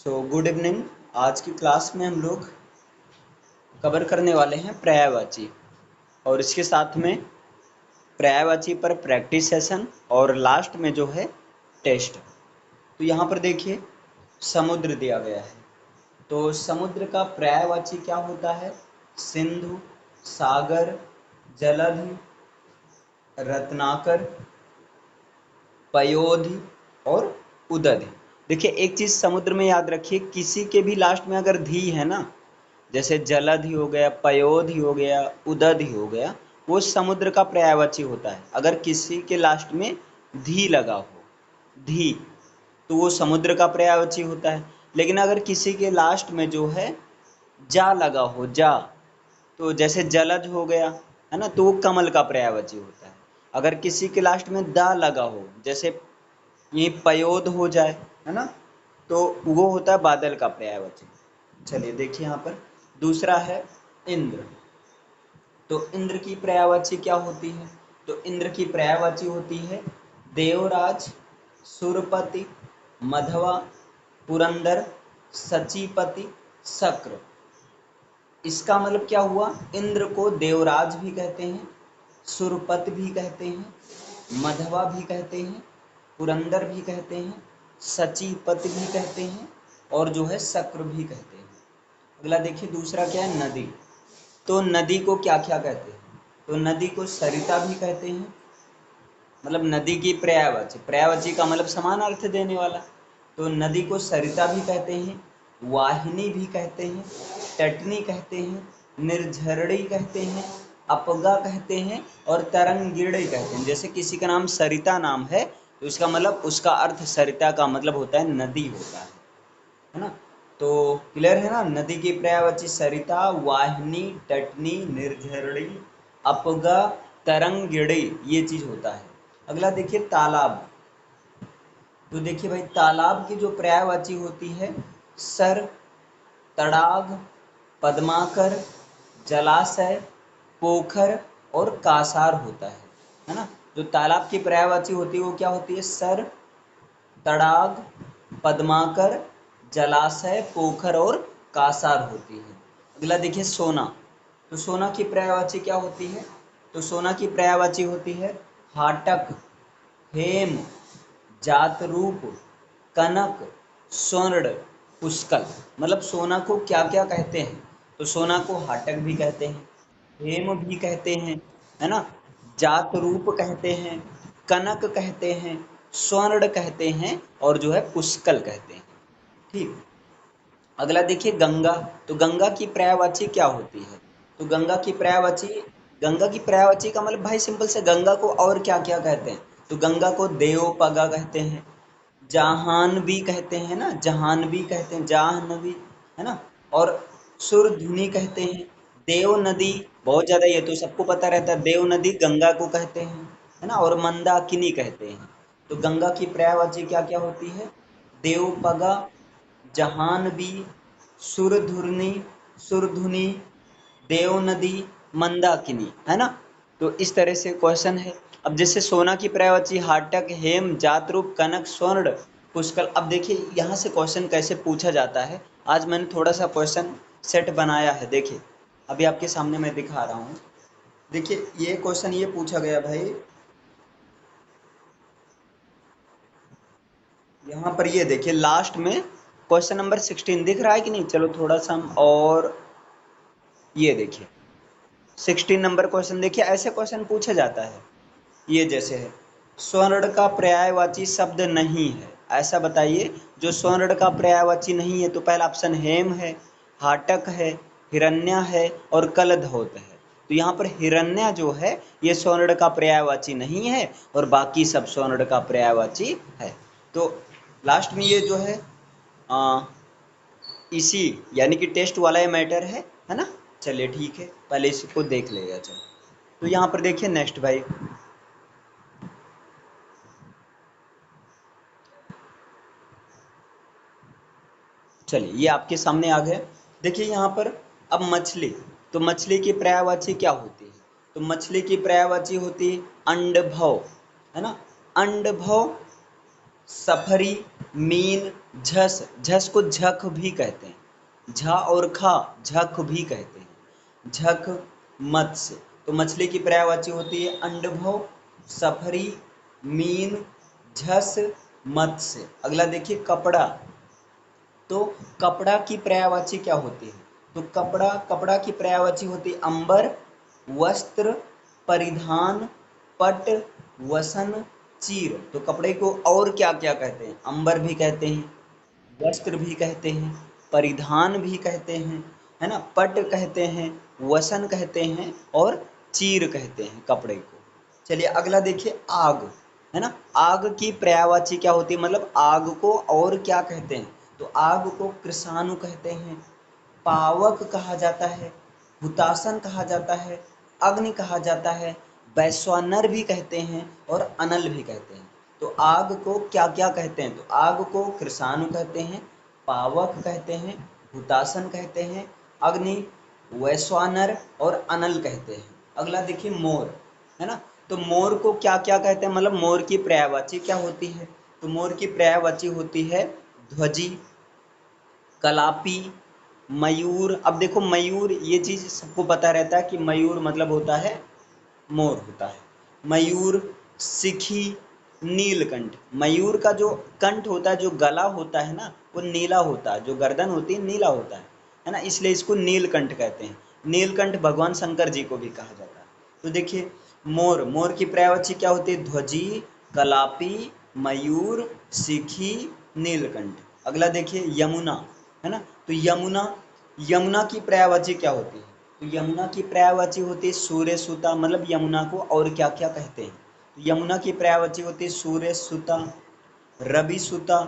Good evening. आज की class में हम लोग कवर करने वाले हैं पर्यायवाची और इसके साथ में पर्यायवाची पर प्रैक्टिस सेशन और लास्ट में जो है टेस्ट। तो यहाँ पर देखिए समुद्र दिया गया है। तो समुद्र का पर्यायवाची क्या होता है? सिंधु, सागर, जलधि, रत्नाकर, पयोधि और उदधि। देखिए एक चीज समुद्र में याद रखिए, किसी के भी लास्ट में अगर धी है ना, जैसे जलधि हो गया, पयोधि हो गया, उदधि हो गया, वो समुद्र का पर्यायवाची होता है। अगर किसी के लास्ट में धी लगा हो, धी, तो वो समुद्र का पर्यायवाची होता है। लेकिन अगर किसी के लास्ट में जो है जा लगा हो, जा, तो जैसे जलज हो गया है ना, तो वो कमल का पर्यायवाची होता है। अगर किसी के लास्ट में दा लगा हो, जैसे ये पयोद हो जाए, है ना, तो वो होता है बादल का पर्यायवाची। चलिए देखिए यहाँ पर दूसरा है इंद्र। तो इंद्र की पर्यायवाची क्या होती है? तो इंद्र की पर्यायवाची होती है देवराज, सुरपति, मधवा, पुरंदर, सचीपति, शक्र। इसका मतलब क्या हुआ? इंद्र को देवराज भी कहते हैं, सुरपति भी कहते हैं, मधवा भी कहते हैं, पुरंदर भी कहते हैं, सचीपति भी कहते हैं और जो है शक्र भी कहते हैं। अगला देखिए दूसरा क्या है? नदी। तो नदी को क्या क्या कहते हैं? तो नदी को सरिता भी कहते हैं, मतलब नदी की पर्यायवाची, पर्यायवाची का मतलब समान अर्थ देने वाला। तो नदी को सरिता भी कहते हैं, वाहिनी भी कहते हैं, तटनी कहते हैं, निर्झरणी कहते हैं, अपगा कहते हैं और तरंगिणी कहते हैं। जैसे किसी का नाम सरिता नाम है तो इसका मतलब उसका अर्थ सरिता का मतलब होता है नदी होता है ना। तो क्लियर है ना? नदी की पर्यायवाची सरिता, वाहिनी, तटनी, निर्झरणी, अपगा, तरंगिणी, ये चीज होता है। अगला देखिए तालाब। तो देखिए भाई तालाब की जो पर्यायवाची होती है सर, तड़ाग, पद्माकर, जलाशय, पोखर और कासार होता है ना। जो तालाब की पर्यायवाची होती है वो क्या होती है? सर, तड़ाग, पद्माकर, जलाशय, पोखर और कासार होती है। अगला देखिए सोना। तो सोना की पर्यायवाची क्या होती है? तो सोना की पर्यायवाची होती है हाटक, हेम, जातरूप, कनक, स्वर्ण, पुष्कल। मतलब सोना को क्या क्या कहते हैं? तो सोना को हाटक भी कहते हैं, हेम भी कहते हैं, है ना, जात रूप कहते हैं, कनक कहते हैं, स्वर्ण कहते हैं और जो है पुष्कल कहते हैं। ठीक। अगला देखिए गंगा। तो गंगा की पर्यायवाची क्या होती है? तो गंगा की पर्यायवाची का मतलब भाई सिंपल से गंगा को और क्या क्या कहते हैं? तो गंगा को देवपगा कहते हैं, जहानवी कहते हैं ना, जहानवी कहते हैं, जाह्नवी, है ना, और सुरधुनी कहते हैं। देव नदी, बहुत ज्यादा ये तो सबको पता रहता है, देव नदी गंगा को कहते हैं, है ना, और मंदाकिनी कहते हैं। तो गंगा की पर्यायवाची क्या क्या होती है? देवपगा, जहानवी, सुरधुनी, सुरधुनी, देव नदी, मंदाकिनी, है ना। तो इस तरह से क्वेश्चन है। अब जैसे सोना की पर्यायवाची हाटक, हेम, जातरूप, कनक, स्वर्ण, पुष्कल। अब देखिए यहाँ से क्वेश्चन कैसे पूछा जाता है। आज मैंने थोड़ा सा क्वेश्चन सेट बनाया है, देखिए अभी आपके सामने मैं दिखा रहा हूँ। देखिए ये क्वेश्चन ये पूछा गया भाई, यहाँ पर ये देखिए लास्ट में क्वेश्चन नंबर 16 दिख रहा है कि नहीं? चलो थोड़ा सा हम और ये देखिए 16 नंबर क्वेश्चन देखिए, ऐसे क्वेश्चन पूछा जाता है। ये जैसे है स्वर्ण का पर्यायवाची शब्द नहीं है, ऐसा बताइए जो स्वर्ण का पर्यायवाची नहीं है। तो पहला ऑप्शन हेम है, हाटक है, हिरण्या है और कलधौत है। तो यहाँ पर हिरण्या जो है ये स्वर्ण का पर्यायवाची नहीं है और बाकी सब स्वर्ण का पर्यायवाची है। तो लास्ट में ये जो है आ, इसी यानी कि टेस्ट वाला ये मैटर है ना। चलिए ठीक है, पहले इसको देख लेगा। चलो तो यहाँ पर देखिए नेक्स्ट भाई, चलिए ये आपके सामने आ गया। देखिए यहाँ पर अब मछली। तो मछली की पर्यायवाची क्या होती है? तो मछली की पर्यायवाची होती है अंडभव, है ना, अंडभव, सफरी, मीन झस, झस को झक भी कहते हैं, झा और खा झक भी कहते हैं। झक मत्स्य, तो मछली की पर्यायवाची होती है अंडभव, सफरी, मीन, झस, मत्स्य। अगला देखिए कपड़ा, तो कपड़ा की पर्यायवाची क्या होती है? तो कपड़ा, कपड़ा की पर्यायवाची होती है अंबर, वस्त्र, परिधान, पट, वसन, चीर। तो कपड़े को और क्या क्या कहते हैं? अंबर भी कहते हैं, वस्त्र भी कहते हैं, परिधान भी कहते हैं, है ना, पट कहते हैं, वसन कहते हैं और चीर कहते हैं कपड़े को। चलिए अगला देखिए आग, है ना। आग की पर्यायवाची क्या होती है, मतलब आग को और क्या कहते हैं? तो आग को कृषाणु कहते हैं, पावक कहा जाता है, हुतासन कहा जाता है, अग्नि कहा जाता है, वैश्वानर भी कहते हैं और अनल भी कहते हैं। तो आग को क्या क्या कहते हैं? तो आग को कृषाणु कहते हैं, पावक कहते हैं, हुतासन कहते हैं, अग्नि, वैश्वानर और अनल कहते हैं। अगला देखिए मोर, है ना। तो मोर को क्या क्या कहते हैं, मतलब मोर की पर्यायवाची क्या होती है? तो मोर की पर्यायवाची होती है ध्वजी, कलापी, मयूर। अब देखो मयूर, ये चीज सबको पता रहता है कि मयूर मतलब होता है मोर होता है। मयूर, सिखी, नीलकंठ। मयूर का जो कंठ होता है, जो गला होता है ना, वो नीला होता है, जो गर्दन होती है नीला होता है ना, इसलिए इसको नीलकंठ कहते हैं। नीलकंठ भगवान शंकर जी को भी कहा जाता है। तो देखिए मोर, मोर की पर्यायवाची क्या होती है? ध्वजी, कलापी, मयूर, सिखी, नीलकंठ। अगला देखिए यमुना, है ना। तो यमुना, यमुना की पर्यायवाची क्या होती है? तो यमुना की पर्यायवाची होती है सूर्य सुता, मतलब यमुना को और क्या क्या कहते हैं? तो यमुना की पर्यायवाची होती है सूर्य सुता, रवि सुता,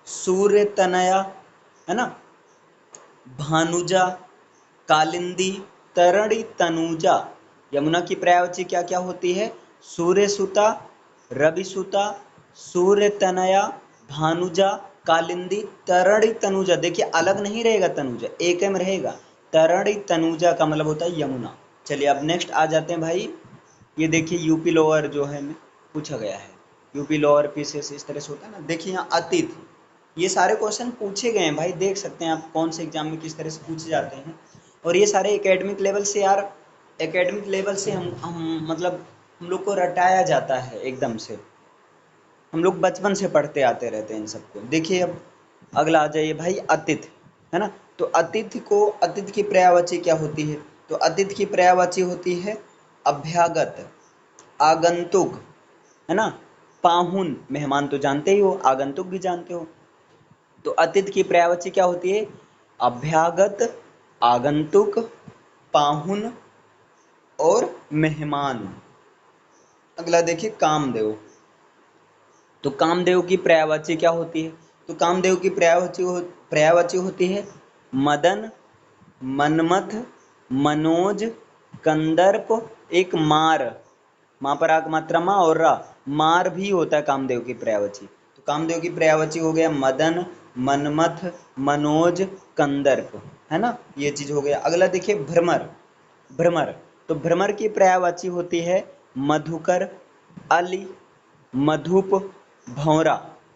सूर्य तनया, है ना, भानुजा, कालिंदी, तरणी तनुजा। यमुना की पर्यायवाची क्या क्या होती है? सूर्य सुता, रवि सुता, सूर्य तनया, भानुजा, कालिंदी, तरणी तनुजा। देखिए अलग नहीं रहेगा तनुजा, एक में रहेगा। तरणी तनुजा का मतलब होता है यमुना। चलिए अब नेक्स्ट आ जाते हैं भाई। ये देखिए यूपी लोअर जो है पूछा गया है, यूपी लोअर पीसीएस इस तरह से होता है ना। देखिए यहाँ अतिथि, ये सारे क्वेश्चन पूछे गए हैं भाई, देख सकते हैं आप कौन से एग्जाम में किस तरह से पूछे जाते हैं। और ये सारे एकेडमिक लेवल से यार, एकेडमिक लेवल से हम मतलब हम लोग को रटाया जाता है एकदम से, हम लोग बचपन से पढ़ते आते रहते हैं इन सबको। देखिए अब अगला आ जाइए भाई अतिथि, है ना। तो अतिथि को, अतिथि की पर्यायवाची क्या होती है? तो अतिथि की पर्यायवाची होती है अभ्यागत, आगंतुक, है ना, पाहुन। मेहमान तो जानते ही हो, आगंतुक भी जानते हो। तो अतिथि की पर्यायवाची क्या होती है? अभ्यागत, आगंतुक, पाहुन और मेहमान। अगला देखिए कामदेव। तो कामदेव की पर्यायवाची क्या होती है? तो कामदेव की पर्यायवाची होती है मदन, मनमथ, मनोज, कंदर्प, एक मार। माँ पर आक मात्रा माँ और रा, मार भी होता है कामदेव की पर्यायवाची। तो कामदेव की पर्यायवाची हो गया मदन, मनमथ, मनोज, कंदर्प, है ना, ये चीज हो गया। अगला देखिए भ्रमर, भ्रमर। तो भ्रमर की पर्यायवाची होती है मधुकर, अली, मधुप, भौरा,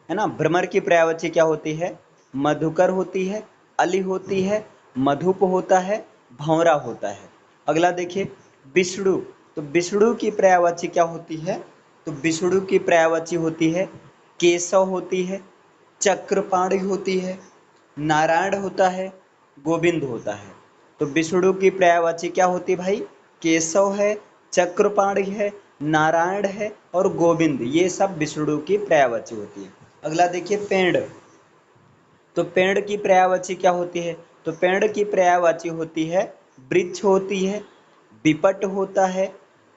है ना। भ्रमर की पर्यायवाची क्या होती है? मधुकर होती है, अली होती है, मधुप होता है, भौरा होता है। अगला देखिए विष्णु। तो विष्णु की पर्यायवाची क्या होती है? तो विष्णु की पर्यायवाची होती है केशव होती है, चक्रपाणि होती है, नारायण होता है, गोविंद होता है। तो विष्णु की पर्यायवाची क्या होती है भाई? केशव है, चक्रपाणि है, नारायण है और गोविंद, ये सब विष्णु की पर्यायवाची होती है। अगला देखिए पेड़। तो पेड़ की पर्यायवाची क्या होती है? तो पेड़ की पर्यायवाची होती है वृक्ष होती है, विपट होता है,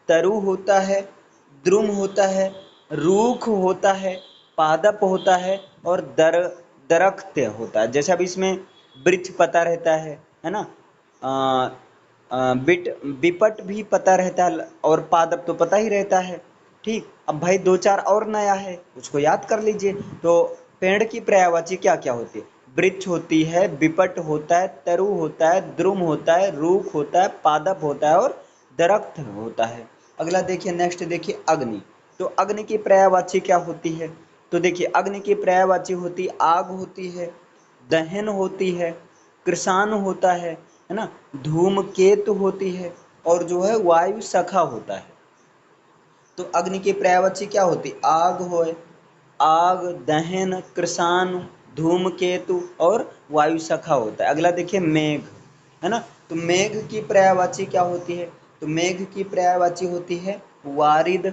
तरु होता है, द्रुम होता है, रूख होता है, पादप होता है और दरख्त होता है। जैसे अब इसमें वृक्ष पता रहता है ना, बिट विपट भी पता रहता है और पादप तो पता ही रहता है। ठीक, अब भाई दो चार और नया है, उसको याद कर लीजिए। तो पेड़ की पर्यायवाची क्या क्या होती है? वृक्ष होती है, विपट होता है, तरु होता है, द्रुम होता है, रूख होता है, पादप होता है और दरख्त होता है। अगला देखिए नेक्स्ट देखिए अग्नि। तो अग्नि की पर्यायवाची क्या होती है? तो देखिए अग्नि की पर्यायवाची होती आग होती है, दहन होती है, कृषाण होता है ना, धूमकेतु होती है, और जो है वायु सखा होता है। तो अग्नि की पर्यायवाची क्या होती, आग हो, आग, दहन, कृषाण, धूमकेतु और वायु सखा होता है। अगला देखिए मेघ, है ना, तो मेघ की पर्यायवाची क्या होती है, तो मेघ की पर्यायवाची होती है वारिद,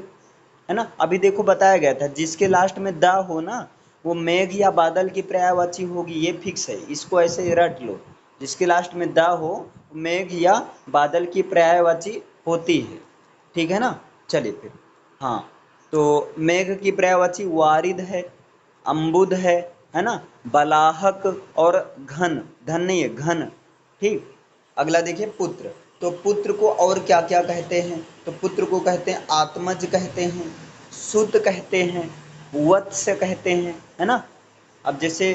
है ना। अभी देखो बताया गया था जिसके लास्ट में द हो ना वो मेघ या बादल की पर्यायवाची होगी, ये फिक्स है, इसको ऐसे रट लो, जिसके लास्ट में द हो मेघ या बादल की पर्यायवाची होती है, ठीक है ना। चलिए फिर, हाँ, तो मेघ की पर्यायवाची वारिद है, अम्बुद है ना, बलाहक और घन, धन नहीं है घन, ठीक। अगला देखिए पुत्र, तो पुत्र को और क्या क्या कहते हैं, तो पुत्र को कहते हैं आत्मज कहते हैं, सुत कहते हैं, वत्स कहते हैं, है ना। अब जैसे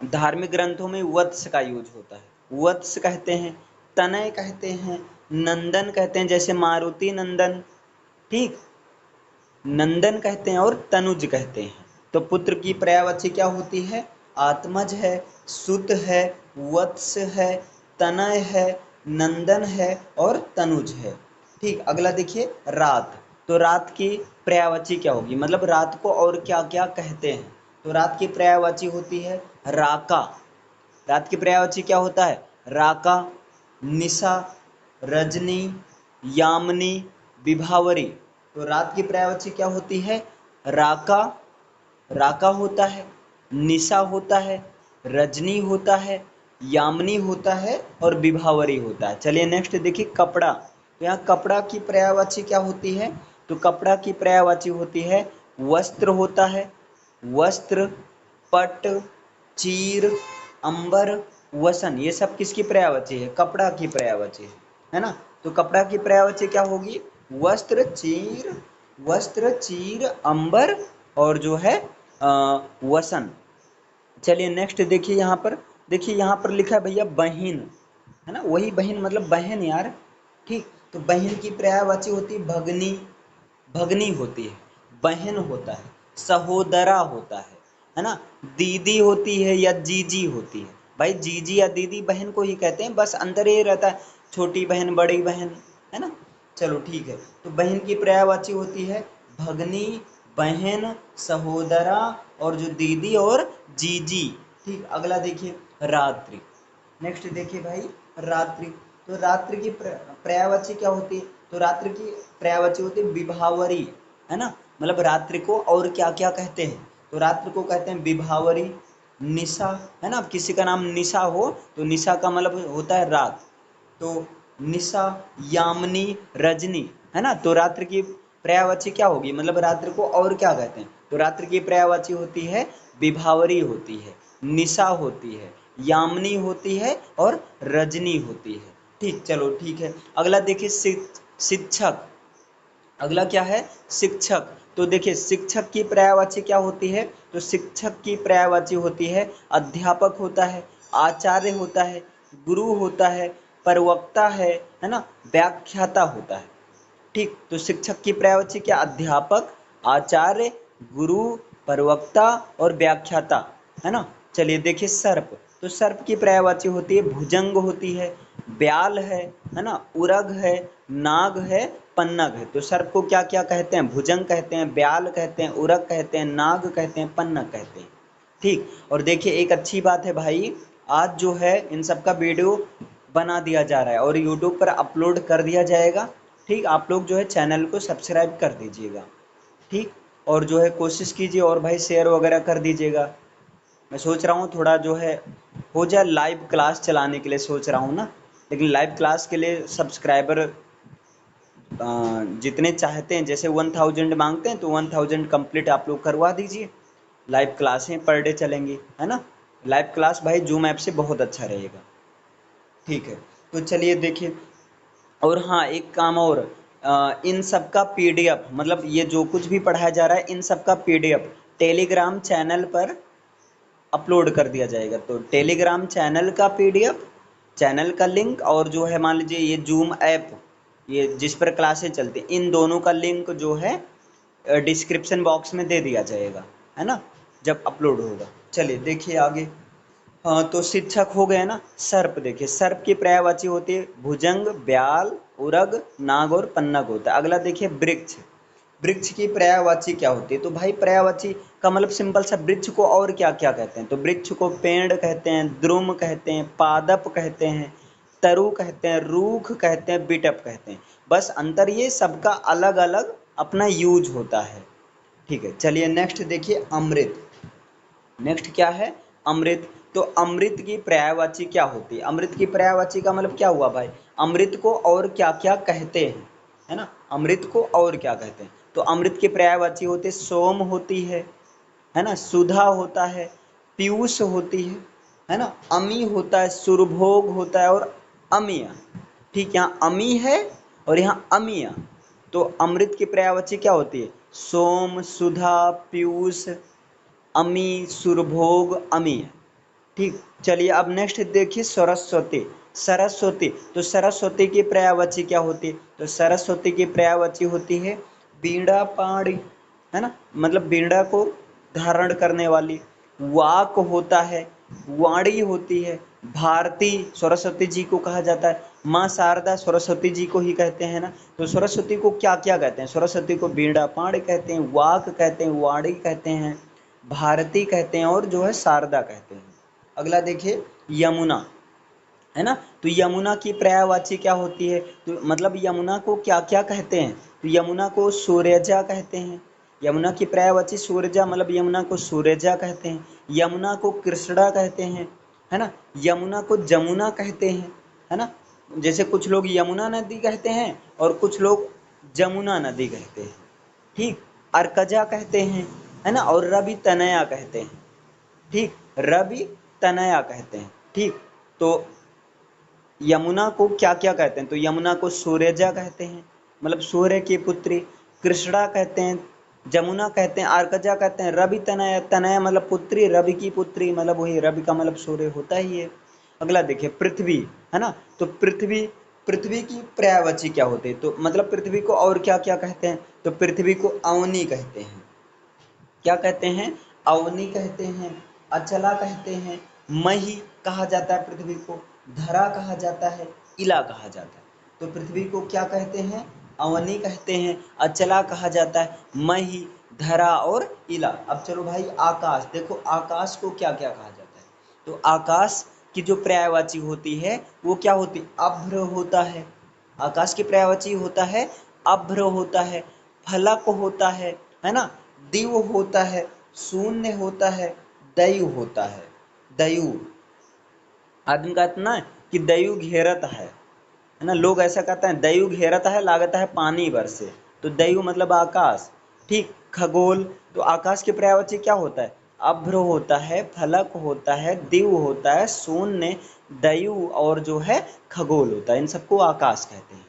धार्मिक ग्रंथों में वत्स का यूज होता है, वत्स कहते हैं, तनय कहते हैं, नंदन कहते हैं, जैसे मारुति नंदन, ठीक, नंदन कहते हैं और तनुज कहते हैं। तो पुत्र की पर्यायवाची क्या होती है, आत्मज है, सुत है, वत्स है, तनय है, नंदन है और तनुज है, ठीक। अगला देखिए रात, तो रात की पर्यायवाची क्या होगी, मतलब रात को और क्या क्या कहते हैं, तो रात की पर्यायवाची होती है राका, रात की पर्यायवाची क्या होता है, राका, निशा, रजनी, यामिनी, विभावरी। तो रात की पर्यायवाची क्या होती है, राका, राका होता है, निशा होता है, रजनी होता है, यामिनी होता है और विभावरी होता है। चलिए नेक्स्ट देखिए कपड़ा, तो यहाँ कपड़ा की पर्यायवाची क्या होती है, तो कपड़ा की पर्यायवाची होती है वस्त्र होता है, वस्त्र, पट, चीर, अंबर, वसन, ये सब किसकी पर्यायवाची है, कपड़ा की पर्यायवाची है ना। तो कपड़ा की पर्यायवाची क्या होगी, वस्त्र, चीर, वस्त्र, चीर, अंबर और जो है वसन। चलिए नेक्स्ट देखिए यहाँ पर, देखिए यहाँ पर लिखा है भैया बहिन, है ना, वही बहन मतलब बहन यार, ठीक। तो बहन की पर्यायवाची होती है भगनी, भगनी होती है, बहन होता है, सहोदरा होता है ना, दीदी होती है या जीजी होती है। भाई जीजी या दीदी बहन को ही कहते हैं, बस अंदर ये रहता है छोटी बहन बड़ी बहन, है ना। चलो ठीक है, तो बहन की पर्यायवाची होती है भगनी, बहन, सहोदरा और जो दीदी और जीजी, ठीक। अगला देखिए रात्रि, नेक्स्ट देखिए भाई रात्रि, तो रात्रि की पर्यायवाची क्या होती है, तो रात्रि की पर्यायवाची होती है विभावरी, है ना, मतलब रात्रि को और क्या क्या कहते हैं, तो रात्रि को कहते हैं विभावरी, निशा, है ना, किसी का नाम निशा हो तो निशा का मतलब होता है रात, तो निशा, यामिनी, रजनी, है ना। तो रात्रि की पर्यायवाची क्या होगी, मतलब रात्रि को और क्या कहते हैं, तो रात्रि की पर्यायवाची होती है विभावरी होती है, निशा होती है, यामिनी होती है और रजनी होती है, ठीक। चलो ठीक है, अगला देखिए शिक्षक, अगला क्या है शिक्षक, तो देखिए शिक्षक की पर्यायवाची क्या होती है, तो शिक्षक की पर्यायवाची होती है अध्यापक होता है, आचार्य होता है, गुरु होता है, प्रवक्ता है ना, व्याख्याता होता है, ठीक। तो शिक्षक की पर्यायवाची क्या, अध्यापक, आचार्य, गुरु, प्रवक्ता और व्याख्याता, है ना। चलिए देखिए सर्प, तो सर्प की पर्यायवाची होती है भुजंग होती है, ब्याल है ना, उरग है, नाग है, पन्नग है। तो सर्प को क्या क्या कहते हैं, भुजंग कहते हैं, ब्याल कहते हैं, उरग कहते हैं, नाग कहते हैं, पन्नग कहते हैं, ठीक। और देखिए एक अच्छी बात है भाई, आज जो है इन सब का वीडियो बना दिया जा रहा है और यूट्यूब पर अपलोड कर दिया जाएगा, ठीक। आप लोग जो है चैनल को सब्सक्राइब कर दीजिएगा, ठीक। और जो है कोशिश कीजिए और भाई शेयर वगैरह कर दीजिएगा। मैं सोच रहा हूँ थोड़ा जो है हो जाए, लाइव क्लास चलाने के लिए सोच रहा हूँ ना, लेकिन लाइव क्लास के लिए सब्सक्राइबर जितने चाहते हैं, जैसे 1000 मांगते हैं तो 1000 कंप्लीट आप लोग करवा दीजिए, लाइव क्लासें पर डे चलेंगी, है ना। लाइव क्लास भाई जूम ऐप से बहुत अच्छा रहेगा, ठीक है। तो चलिए देखिए, और हाँ एक काम और, इन सब का पीडीएफ, मतलब ये जो कुछ भी पढ़ाया जा रहा है इन सब का पीडीएफ टेलीग्राम चैनल पर अपलोड कर दिया जाएगा। तो टेलीग्राम चैनल का पीडीएफ, चैनल का लिंक और जो है मान लीजिए ये जूम ऐप, ये जिस पर क्लासें चलती हैं, इन दोनों का लिंक जो है डिस्क्रिप्शन बॉक्स में दे दिया जाएगा, है ना, जब अपलोड होगा। चलिए देखिए आगे। हाँ तो शिक्षक हो गए ना। सर्प, देखिए सर्प की पर्यायवाची होती है भुजंग, ब्याल, उरग, नाग और पन्नग होता है। अगला देखिए वृक्ष। वृक्ष की पर्यायवाची क्या होती है? तो भाई पर्यायवाची का मतलब सिंपल सा, वृक्ष को और क्या क्या कहते हैं? तो वृक्ष को पेड़ कहते हैं, द्रुम कहते हैं, पादप कहते हैं, तरु कहते हैं, रूख कहते हैं, बिटप कहते हैं। बस अंतर ये सबका अलग अलग अपना यूज होता है। ठीक है, चलिए नेक्स्ट देखिए अमृत। नेक्स्ट क्या है? अमृत। तो अमृत की पर्यायवाची क्या होती है? अमृत की पर्यायवाची का मतलब क्या हुआ भाई? अमृत को और क्या क्या कहते हैं, है ना, अमृत को और क्या कहते हैं? तो अमृत की पर्यायवाची होती है सोम होती है ना, सुधा होता है, पीयूष होती है ना, अमी होता है, सुरभोग होता है और अमिया। ठीक, यहाँ अमी है और यहाँ अमिया। तो अमृत की पर्यायवाची क्या होती है? सोम, सुधा, पीयूष, अमी, सुरभोग, अमी। ठीक, चलिए अब नेक्स्ट देखिए सरस्वती। सरस्वती, तो सरस्वती की पर्यायवाची क्या होती है? तो सरस्वती की पर्यायवाची होती है बीड़ा पाणी, है ना, मतलब बीड़ा को धारण करने वाली। वाक होता है, वाणी होती है, भारती सरस्वती जी को कहा जाता है, माँ शारदा सरस्वती जी को ही कहते हैं ना। तो सरस्वती को क्या क्या कहते हैं? सरस्वती को बीड़ा पाणी कहते हैं, वाक कहते हैं, वाणी कहते हैं, भारती कहते हैं और जो है शारदा कहते हैं। अगला देखिए यमुना, है ना। तो यमुना की पर्यायवाची क्या होती है? तो मतलब यमुना को क्या क्या कहते हैं? तो यमुना को सूर्यजा कहते हैं। यमुना की पर्यायवाची सूर्यजा, मतलब यमुना को सूर्यजा कहते हैं। यमुना को कृष्णा कहते हैं, है ना। यमुना को जमुना कहते हैं, है ना। जैसे कुछ लोग यमुना नदी कहते हैं और कुछ लोग जमुना नदी कहते हैं। ठीक, अर्कजा कहते हैं, है ना, और रवि तनया कहते हैं। ठीक, रवि तनया कहते हैं। ठीक, तो यमुना को क्या क्या कहते हैं? तो यमुना को सूर्यजा कहते हैं, मतलब सूर्य की पुत्री। कृष्णा कहते हैं, जमुना कहते हैं, अर्कजा कहते हैं, रवि तनया, तनया मतलब पुत्री, रवि की पुत्री मतलब वही, रवि का मतलब सूर्य होता ही है। अगला देखिए पृथ्वी, है ना। तो पृथ्वी, पृथ्वी की पर्यायवाची क्या होती है? तो मतलब पृथ्वी को और क्या क्या कहते हैं? तो पृथ्वी को अवनी कहते हैं। क्या कहते हैं? अवनी कहते हैं, अचला कहते हैं, मही कहा जाता है पृथ्वी को, धरा कहा जाता है, इला कहा जाता है। तो पृथ्वी को क्या कहते हैं? अवनी कहते हैं, अचला कहा जाता है, मही, धरा और इला। अब चलो भाई आकाश देखो, आकाश को क्या क्या कहा जाता है? तो आकाश की जो पर्यायवाची होती है वो क्या होती है? अभ्र होता है। आकाश की पर्यायवाची होता है अभ्र होता है, फलक होता है ना, दिव होता है, शून्य होता है, दयु होता है। दयु, आदमी कहता ना कि दयु घेरत है ना, लोग ऐसा कहते हैं दयु घेरता है, लागता है पानी बरसे। तो दयु मतलब आकाश। ठीक, खगोल, तो आकाश के पर्यायवाची क्या होता है? अभ्र होता है, फलक होता है, दिव होता है, शून्य, दयु और जो है खगोल होता है। इन सबको आकाश कहते हैं।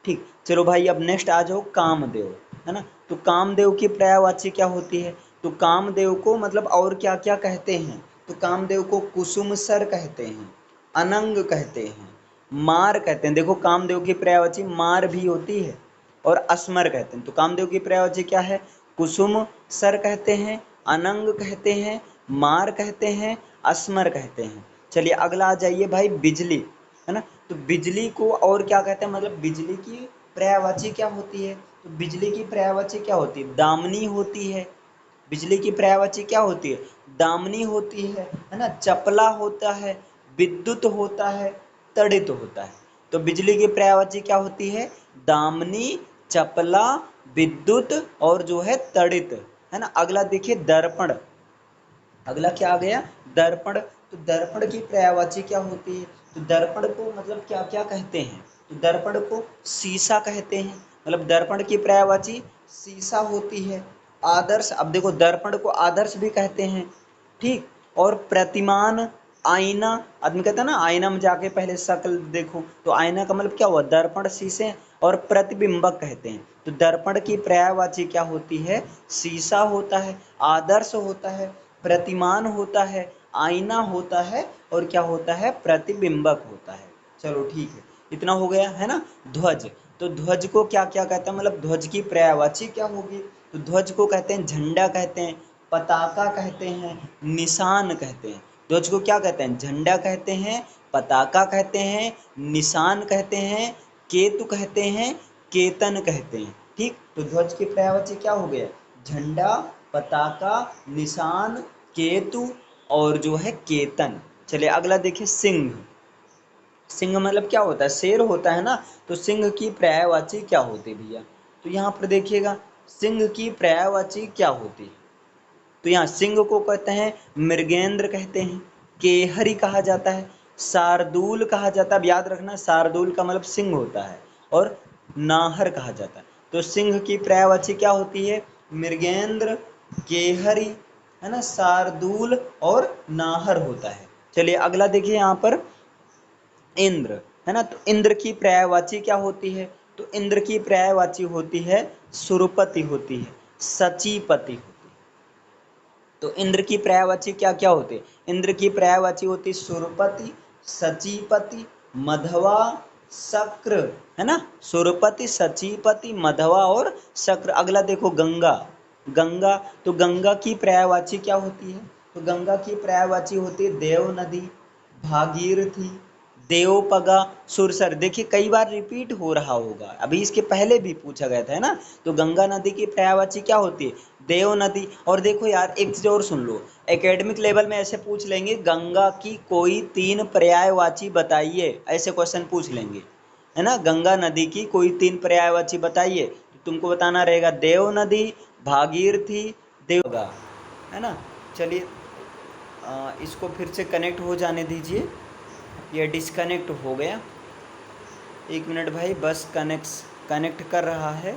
ठीक, चलो भाई अब नेक्स्ट आ जाओ कामदेव, है ना। तो कामदेव की पर्यायवाची क्या होती है? तो कामदेव को मतलब और क्या क्या कहते हैं? तो कामदेव को कुसुम सर कहते हैं, अनंग कहते हैं, मार कहते हैं। देखो कामदेव की पर्यायवाची मार भी होती है और अस्मर कहते हैं। तो कामदेव की पर्यायवाची क्या है? कुसुम सर कहते हैं, अनंग कहते हैं, मार कहते हैं, अस्मर कहते हैं। चलिए अगला आ जाइए भाई बिजली, है ना। तो बिजली को और क्या कहते हैं? मतलब बिजली की पर्यायवाची क्या होती है? तो बिजली की पर्यायवाची क्या होती है? दामिनी होती है। बिजली की पर्यायवाची क्या होती है? दामिनी होती है ना, चपला होता है, विद्युत होता है, तड़ित होता है। तो बिजली की पर्यायवाची क्या होती है? दामिनी, चपला, विद्युत और जो है तड़ित, है ना। अगला देखिए दर्पण। अगला क्या आ गया? दर्पण। तो दर्पण की पर्यायवाची क्या होती है? तो दर्पण को मतलब क्या क्या कहते हैं? तो दर्पण को शीशा कहते हैं, मतलब दर्पण की पर्यायवाची शीशा होती है। आदर्श, अब देखो दर्पण को आदर्श भी कहते हैं। ठीक, और प्रतिमान, आईना, आदमी कहता है ना आईना में जाके पहले शक्ल देखो, तो आईना का मतलब क्या हुआ? दर्पण, शीशे और प्रतिबिंबक कहते हैं। तो दर्पण की पर्यायवाची क्या होती है? शीशा होता है, आदर्श होता है, प्रतिमान होता है, आईना होता है और क्या होता है? प्रतिबिंबक होता है। चलो ठीक है, इतना हो गया है ना। ध्वज, तो ध्वज को क्या क्या कहते हैं? मतलब ध्वज की पर्यायवाची क्या होगी? तो ध्वज को कहते हैं झंडा कहते हैं, पताका कहते हैं, निशान कहते हैं। ध्वज को क्या कहते हैं? झंडा कहते हैं, पताका कहते हैं, निशान कहते हैं, केतु कहते हैं, केतन कहते हैं। ठीक, तो ध्वज के पर्यायवाची क्या हो गया? झंडा, पताका, निशान, केतु और जो है केतन। चलिए अगला देखिए, सिंह। सिंह मतलब क्या होता है? शेर होता है ना, तो सिंह की पर्यायवाची क्या होती है भैया? तो यहाँ पर देखिएगा, सिंह की पर्यायवाची क्या होती है? तो यहाँ सिंह को कहते हैं मृगेंद्र कहते हैं, केहरी कहा जाता है, शार्दूल कहा जाता है। अब याद रखना, शार्दूल का मतलब सिंह होता है, और नाहर कहा जाता है। तो सिंह की पर्यायवाची क्या होती है? मृगेंद्र, केहरी, है ना, शार्दूल और नाहर होता है। चलिए अगला देखिए यहाँ पर, इंद्र, है ना। तो इंद्र की पर्यायवाची क्या होती है? तो इंद्र की पर्यायवाची होती है सुरपति होती है, सचीपति होती है। तो इंद्र की पर्यायवाची क्या क्या होती है? इंद्र की पर्यायवाची होती है सुरपति, सचीपति, मधवा, शक्र, है ना। सुरपति, सचीपति, मधवा और शक्र। अगला देखो, गंगा। गंगा, तो गंगा की पर्यायवाची क्या होती है? तो गंगा की पर्यायवाची होती है देव नदी, भागीरथी, देवपगा, सुरसर। देखिए कई बार रिपीट हो रहा होगा, अभी इसके पहले भी पूछा गया था, है ना। तो गंगा नदी की पर्यायवाची क्या होती है? देव नदी। और देखो यार, एक चीज और सुन लो, एकेडमिक लेवल में ऐसे पूछ लेंगे, गंगा की कोई 3 पर्यायवाची बताइए, ऐसे क्वेश्चन पूछ लेंगे, है ना। गंगा नदी की कोई 3 पर्यायवाची बताइए, तो तुमको बताना रहेगा देव नदी, भागीरथी, देवगा, है ना। चलिए इसको फिर से कनेक्ट हो जाने दीजिए, ये डिस्कनेक्ट हो गया। 1 मिनट भाई, बस कनेक्ट कर रहा है।